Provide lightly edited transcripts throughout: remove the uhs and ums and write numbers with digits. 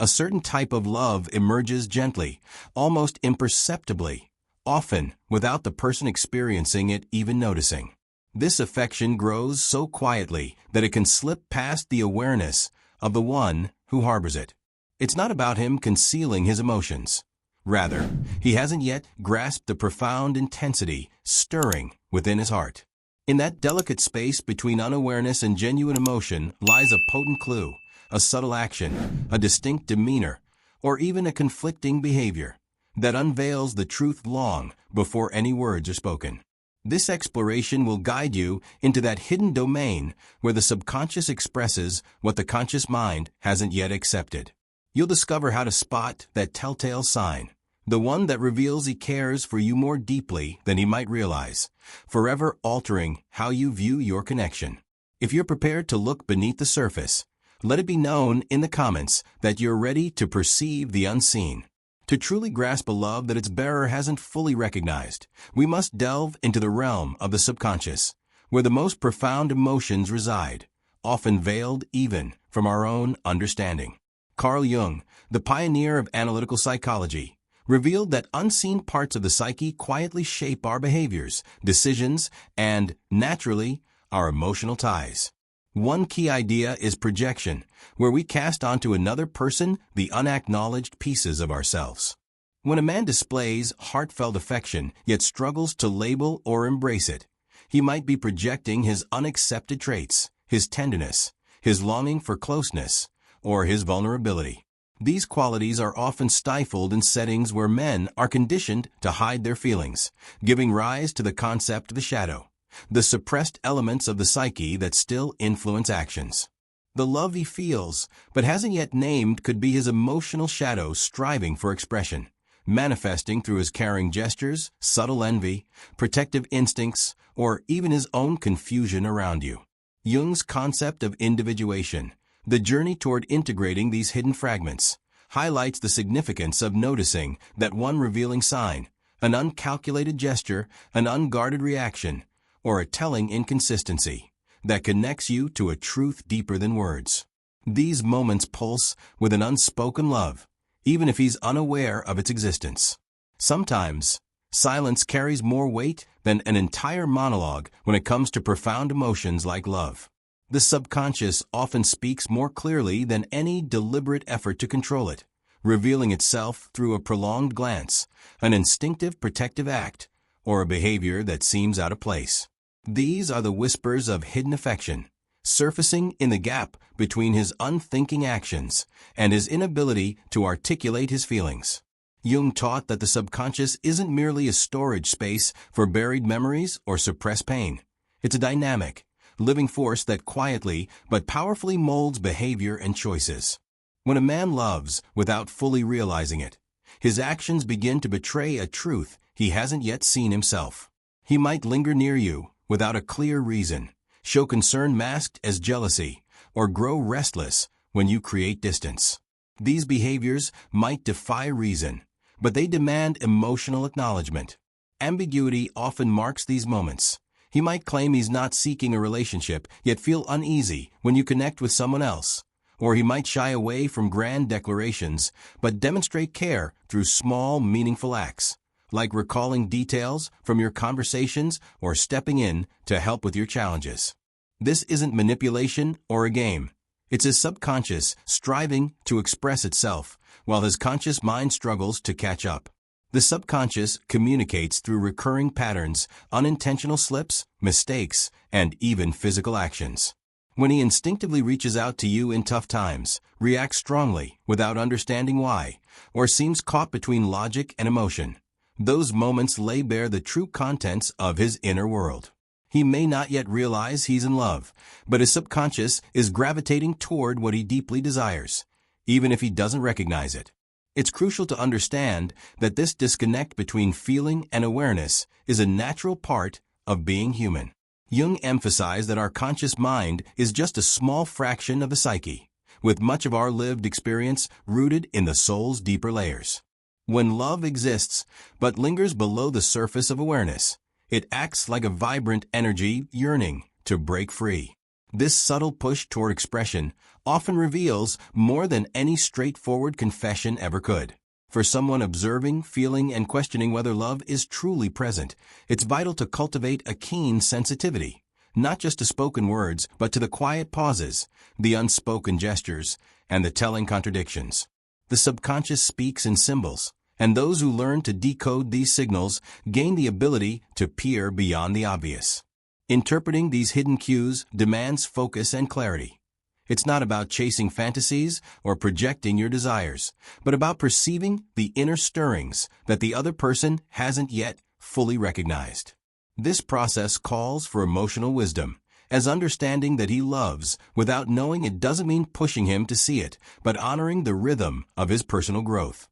A certain type of love emerges gently, almost imperceptibly, often without the person experiencing it even noticing. This affection grows so quietly that it can slip past the awareness of the one who harbors it. It's not about him concealing his emotions. Rather, he hasn't yet grasped the profound intensity stirring within his heart. In that delicate space between unawareness and genuine emotion lies a potent clue, a subtle action, a distinct demeanor, or even a conflicting behavior that unveils the truth long before any words are spoken. This exploration will guide you into that hidden domain where the subconscious expresses what the conscious mind hasn't yet accepted. You'll discover how to spot that telltale sign, the one that reveals he cares for you more deeply than he might realize, forever altering how you view your connection. If you're prepared to look beneath the surface, let it be known in the comments that you're ready to perceive the unseen. To truly grasp a love that its bearer hasn't fully recognized, we must delve into the realm of the subconscious, where the most profound emotions reside, often veiled even from our own understanding. Carl Jung, the pioneer of analytical psychology, revealed that unseen parts of the psyche quietly shape our behaviors, decisions, and, naturally, our emotional ties. One key idea is projection, where we cast onto another person the unacknowledged pieces of ourselves. When a man displays heartfelt affection yet struggles to label or embrace it, he might be projecting his unaccepted traits, his tenderness, his longing for closeness, or his vulnerability. These qualities are often stifled in settings where men are conditioned to hide their feelings, giving rise to the concept of the shadow, the suppressed elements of the psyche that still influence actions. The love he feels, but hasn't yet named, could be his emotional shadow striving for expression, manifesting through his caring gestures, subtle envy, protective instincts, or even his own confusion around you. Jung's concept of individuation, the journey toward integrating these hidden fragments, highlights the significance of noticing that one revealing sign, an uncalculated gesture, an unguarded reaction, or a telling inconsistency that connects you to a truth deeper than words. These moments pulse with an unspoken love, even if he's unaware of its existence. Sometimes, silence carries more weight than an entire monologue when it comes to profound emotions like love. The subconscious often speaks more clearly than any deliberate effort to control it, revealing itself through a prolonged glance, an instinctive protective act, or a behavior that seems out of place. These are the whispers of hidden affection, surfacing in the gap between his unthinking actions and his inability to articulate his feelings. Jung taught that the subconscious isn't merely a storage space for buried memories or suppressed pain. It's a dynamic, living force that quietly but powerfully molds behavior and choices. When a man loves without fully realizing it, his actions begin to betray a truth he hasn't yet seen himself. He might linger near you without a clear reason, show concern masked as jealousy, or grow restless when you create distance. These behaviors might defy reason, but they demand emotional acknowledgement. Ambiguity often marks these moments. He might claim he's not seeking a relationship, yet feel uneasy when you connect with someone else. Or he might shy away from grand declarations, but demonstrate care through small, meaningful acts, like recalling details from your conversations or stepping in to help with your challenges. This isn't manipulation or a game. It's his subconscious striving to express itself, while his conscious mind struggles to catch up. The subconscious communicates through recurring patterns, unintentional slips, mistakes, and even physical actions. When he instinctively reaches out to you in tough times, reacts strongly without understanding why, or seems caught between logic and emotion, those moments lay bare the true contents of his inner world. He may not yet realize he's in love, but his subconscious is gravitating toward what he deeply desires, even if he doesn't recognize it. It's crucial to understand that this disconnect between feeling and awareness is a natural part of being human. Jung emphasized that our conscious mind is just a small fraction of the psyche, with much of our lived experience rooted in the soul's deeper layers. When love exists but lingers below the surface of awareness, it acts like a vibrant energy yearning to break free. This subtle push toward expression often reveals more than any straightforward confession ever could. For someone observing, feeling, and questioning whether love is truly present, it's vital to cultivate a keen sensitivity, not just to spoken words, but to the quiet pauses, the unspoken gestures, and the telling contradictions. The subconscious speaks in symbols, and those who learn to decode these signals gain the ability to peer beyond the obvious. Interpreting these hidden cues demands focus and clarity. It's not about chasing fantasies or projecting your desires, but about perceiving the inner stirrings that the other person hasn't yet fully recognized. This process calls for emotional wisdom, as understanding that he loves without knowing it doesn't mean pushing him to see it, but honoring the rhythm of his personal growth.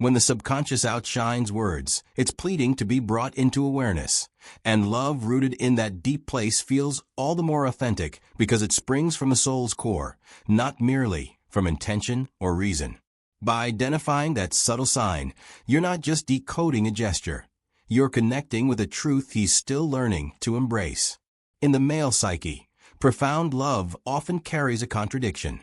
When the subconscious outshines words, it's pleading to be brought into awareness, and love rooted in that deep place feels all the more authentic because it springs from the soul's core, not merely from intention or reason. By identifying that subtle sign, you're not just decoding a gesture, you're connecting with a truth he's still learning to embrace. In the male psyche, profound love often carries a contradiction.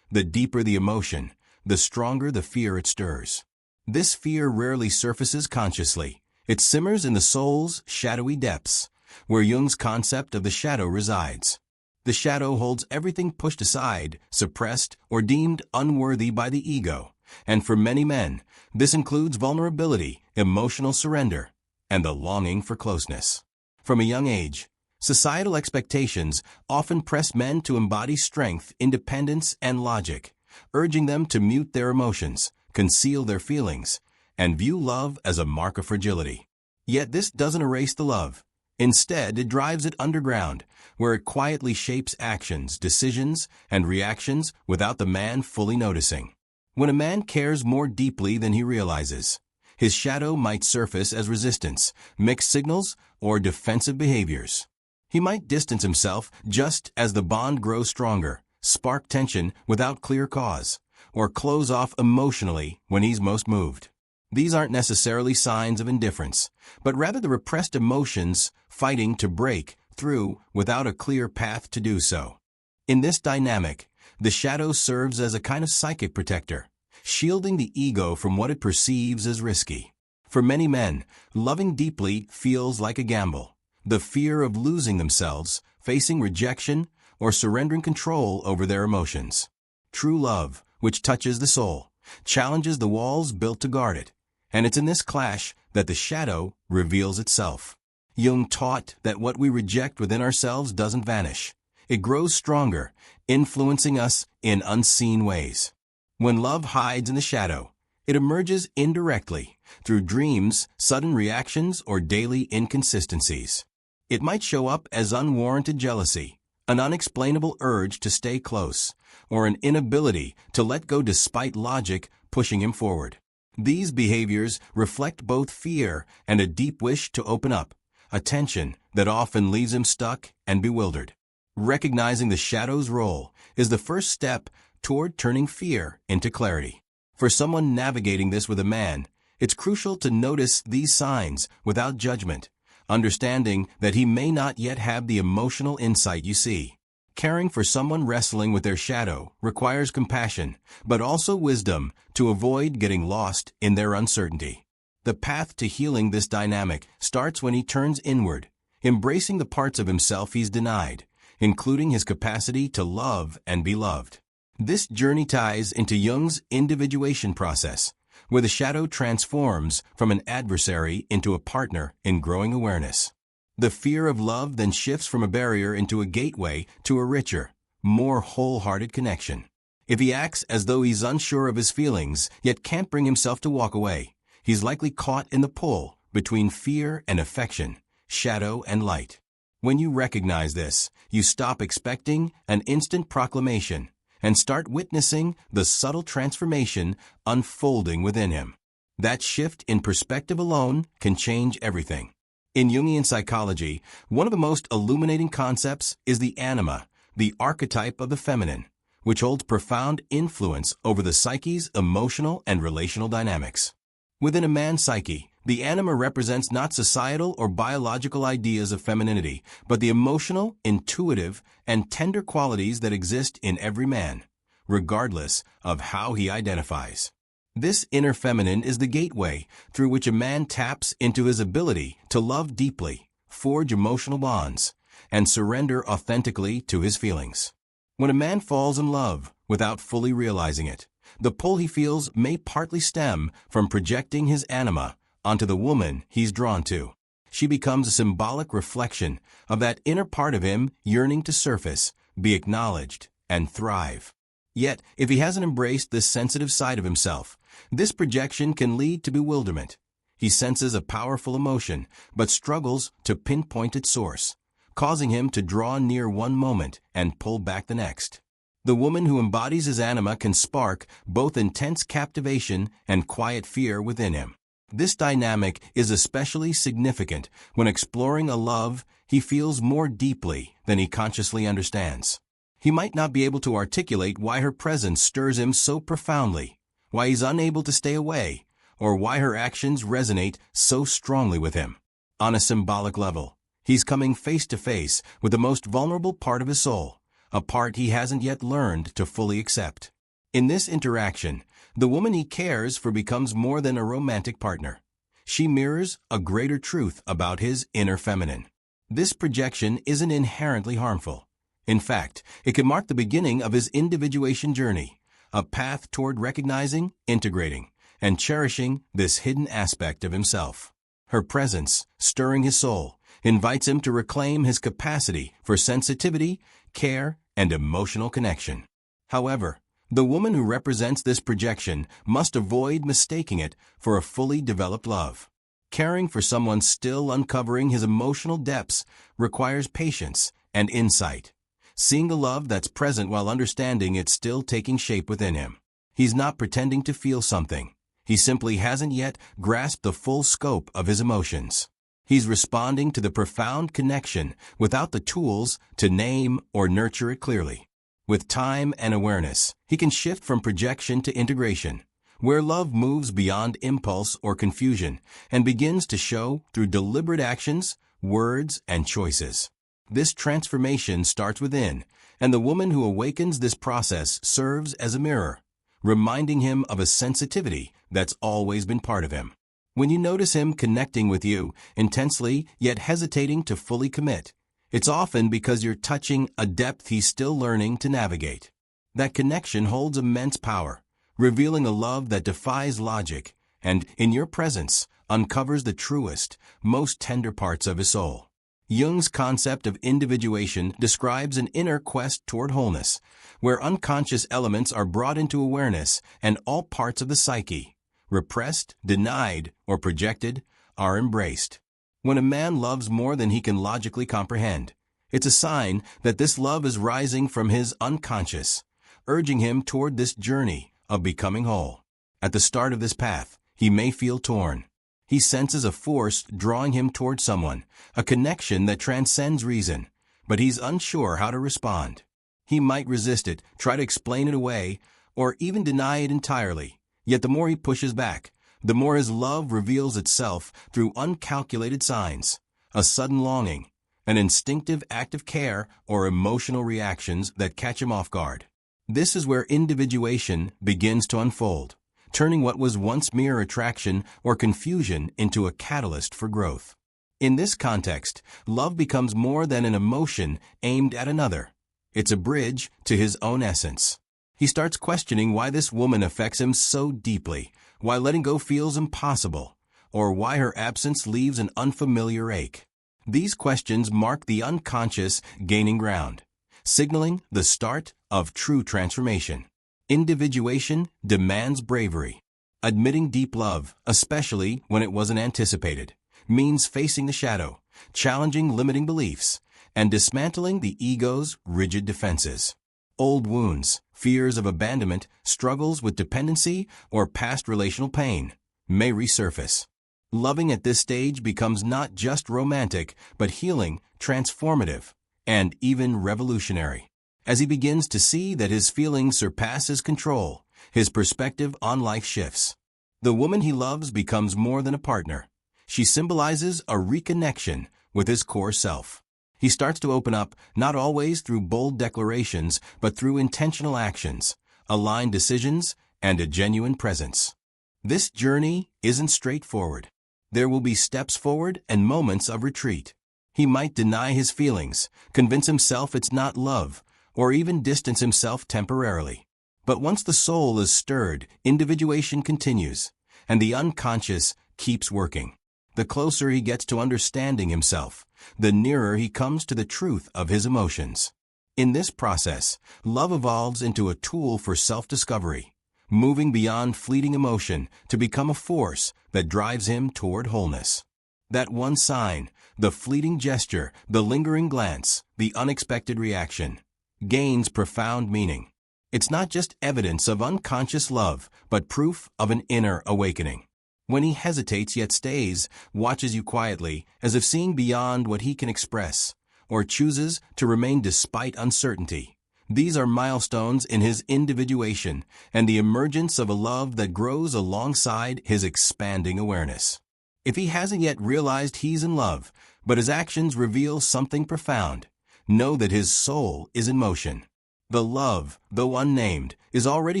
The deeper the emotion, the stronger the fear it stirs. This fear rarely surfaces consciously. It simmers in the soul's shadowy depths, where Jung's concept of the shadow resides. The shadow holds everything pushed aside, suppressed, or deemed unworthy by the ego. And for many men, this includes vulnerability, emotional surrender, and the longing for closeness. From a young age, societal expectations often press men to embody strength, independence, and logic, urging them to mute their emotions, conceal their feelings, and view love as a mark of fragility. Yet this doesn't erase the love. Instead, it drives it underground, where it quietly shapes actions, decisions, and reactions without the man fully noticing. When a man cares more deeply than he realizes, his shadow might surface as resistance, mixed signals, or defensive behaviors. He might distance himself just as the bond grows stronger, spark tension without clear cause, or close off emotionally when he's most moved. These aren't necessarily signs of indifference, but rather the repressed emotions fighting to break through without a clear path to do so. In this dynamic, the shadow serves as a kind of psychic protector, shielding the ego from what it perceives as risky. For many men, loving deeply feels like a gamble. The fear of losing themselves, facing rejection, or surrendering control over their emotions. True love, which touches the soul, challenges the walls built to guard it, and it's in this clash that the shadow reveals itself. Jung taught that what we reject within ourselves doesn't vanish. It grows stronger, influencing us in unseen ways. When love hides in the shadow, it emerges indirectly, through dreams, sudden reactions, or daily inconsistencies. It might show up as unwarranted jealousy, an unexplainable urge to stay close, or an inability to let go despite logic pushing him forward. These behaviors reflect both fear and a deep wish to open up, a tension that often leaves him stuck and bewildered. Recognizing the shadow's role is the first step toward turning fear into clarity. For someone navigating this with a man, it's crucial to notice these signs without judgment, understanding that he may not yet have the emotional insight you see. Caring for someone wrestling with their shadow requires compassion, but also wisdom to avoid getting lost in their uncertainty. The path to healing this dynamic starts when he turns inward, embracing the parts of himself he's denied, including his capacity to love and be loved. This journey ties into Jung's individuation process, where the shadow transforms from an adversary into a partner in growing awareness. The fear of love then shifts from a barrier into a gateway to a richer, more wholehearted connection. If he acts as though he's unsure of his feelings, yet can't bring himself to walk away, he's likely caught in the pull between fear and affection, shadow and light. When you recognize this, you stop expecting an instant proclamation and start witnessing the subtle transformation unfolding within him. That shift in perspective alone can change everything. In Jungian psychology, one of the most illuminating concepts is the anima, the archetype of the feminine, which holds profound influence over the psyche's emotional and relational dynamics. Within a man's psyche, The anima represents not societal or biological ideas of femininity, but the emotional, intuitive, and tender qualities that exist in every man, regardless of how he identifies. This inner feminine is the gateway through which a man taps into his ability to love deeply, forge emotional bonds, and surrender authentically to his feelings. When a man falls in love without fully realizing it, the pull he feels may partly stem from projecting his anima onto the woman he's drawn to. She becomes a symbolic reflection of that inner part of him yearning to surface, be acknowledged, and thrive. Yet, if he hasn't embraced this sensitive side of himself, this projection can lead to bewilderment. He senses a powerful emotion, but struggles to pinpoint its source, causing him to draw near one moment and pull back the next. The woman who embodies his anima can spark both intense captivation and quiet fear within him. This dynamic is especially significant when exploring a love he feels more deeply than he consciously understands. He might not be able to articulate why her presence stirs him so profoundly, why he's unable to stay away, or why her actions resonate so strongly with him. On a symbolic level, he's coming face to face with the most vulnerable part of his soul, a part he hasn't yet learned to fully accept. In this interaction, the woman he cares for becomes more than a romantic partner. She mirrors a greater truth about his inner feminine. This projection isn't inherently harmful. In fact, it can mark the beginning of his individuation journey, a path toward recognizing, integrating, and cherishing this hidden aspect of himself. Her presence, stirring his soul, invites him to reclaim his capacity for sensitivity, care, and emotional connection. However, the woman who represents this projection must avoid mistaking it for a fully developed love. Caring for someone still uncovering his emotional depths requires patience and insight. Seeing the love that's present while understanding it's still taking shape within him. He's not pretending to feel something. He simply hasn't yet grasped the full scope of his emotions. He's responding to the profound connection without the tools to name or nurture it clearly. With time and awareness, he can shift from projection to integration, where love moves beyond impulse or confusion and begins to show through deliberate actions, words, and choices. This transformation starts within, and the woman who awakens this process serves as a mirror, reminding him of a sensitivity that's always been part of him. When you notice him connecting with you intensely yet hesitating to fully commit, it's often because you're touching a depth he's still learning to navigate. That connection holds immense power, revealing a love that defies logic and, in your presence, uncovers the truest, most tender parts of his soul. Jung's concept of individuation describes an inner quest toward wholeness, where unconscious elements are brought into awareness and all parts of the psyche, repressed, denied, or projected, are embraced. When a man loves more than he can logically comprehend, it's a sign that this love is rising from his unconscious, urging him toward this journey of becoming whole. At the start of this path, he may feel torn. He senses a force drawing him toward someone, a connection that transcends reason, but he's unsure how to respond. He might resist it, try to explain it away, or even deny it entirely. Yet the more he pushes back, the more his love reveals itself through uncalculated signs, a sudden longing, an instinctive act of care, or emotional reactions that catch him off guard. This is where individuation begins to unfold, turning what was once mere attraction or confusion into a catalyst for growth. In this context, love becomes more than an emotion aimed at another. It's a bridge to his own essence. He starts questioning why this woman affects him so deeply, why letting go feels impossible, or why her absence leaves an unfamiliar ache. These questions mark the unconscious gaining ground, signaling the start of true transformation. Individuation demands bravery. Admitting deep love, especially when it wasn't anticipated, means facing the shadow, challenging limiting beliefs, and dismantling the ego's rigid defenses. Old wounds, fears of abandonment, struggles with dependency, or past relational pain may resurface. Loving at this stage becomes not just romantic, but healing, transformative, and even revolutionary. As he begins to see that his feelings surpass his control, his perspective on life shifts. The woman he loves becomes more than a partner. She symbolizes a reconnection with his core self. He starts to open up, not always through bold declarations, but through intentional actions, aligned decisions, and a genuine presence. This journey isn't straightforward. There will be steps forward and moments of retreat. He might deny his feelings, convince himself it's not love, or even distance himself temporarily. But once the soul is stirred, individuation continues, and the unconscious keeps working. The closer he gets to understanding himself, the nearer he comes to the truth of his emotions. In this process, love evolves into a tool for self-discovery, moving beyond fleeting emotion to become a force that drives him toward wholeness. That one sign, the fleeting gesture, the lingering glance, the unexpected reaction, gains profound meaning. It's not just evidence of unconscious love, but proof of an inner awakening. When he hesitates yet stays, watches you quietly, as if seeing beyond what he can express, or chooses to remain despite uncertainty. These are milestones in his individuation and the emergence of a love that grows alongside his expanding awareness. If he hasn't yet realized he's in love, but his actions reveal something profound, know that his soul is in motion. The love, though unnamed, is already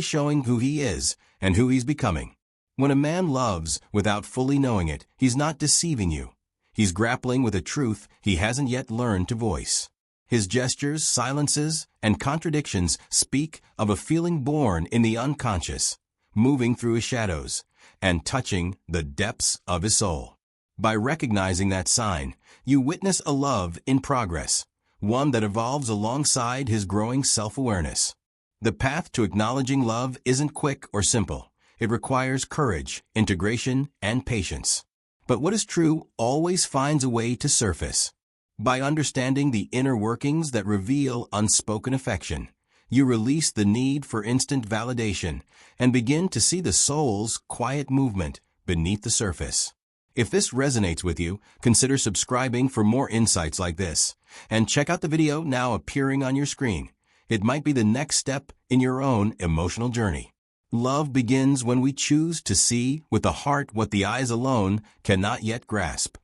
showing who he is and who he's becoming. When a man loves without fully knowing it, he's not deceiving you. He's grappling with a truth he hasn't yet learned to voice. His gestures, silences, and contradictions speak of a feeling born in the unconscious, moving through his shadows, and touching the depths of his soul. By recognizing that sign, you witness a love in progress, one that evolves alongside his growing self-awareness. The path to acknowledging love isn't quick or simple. It requires courage, integration, and patience. But what is true always finds a way to surface. By understanding the inner workings that reveal unspoken affection, you release the need for instant validation and begin to see the soul's quiet movement beneath the surface. If this resonates with you, consider subscribing for more insights like this, and check out the video now appearing on your screen. It might be the next step in your own emotional journey. Love begins when we choose to see with the heart what the eyes alone cannot yet grasp.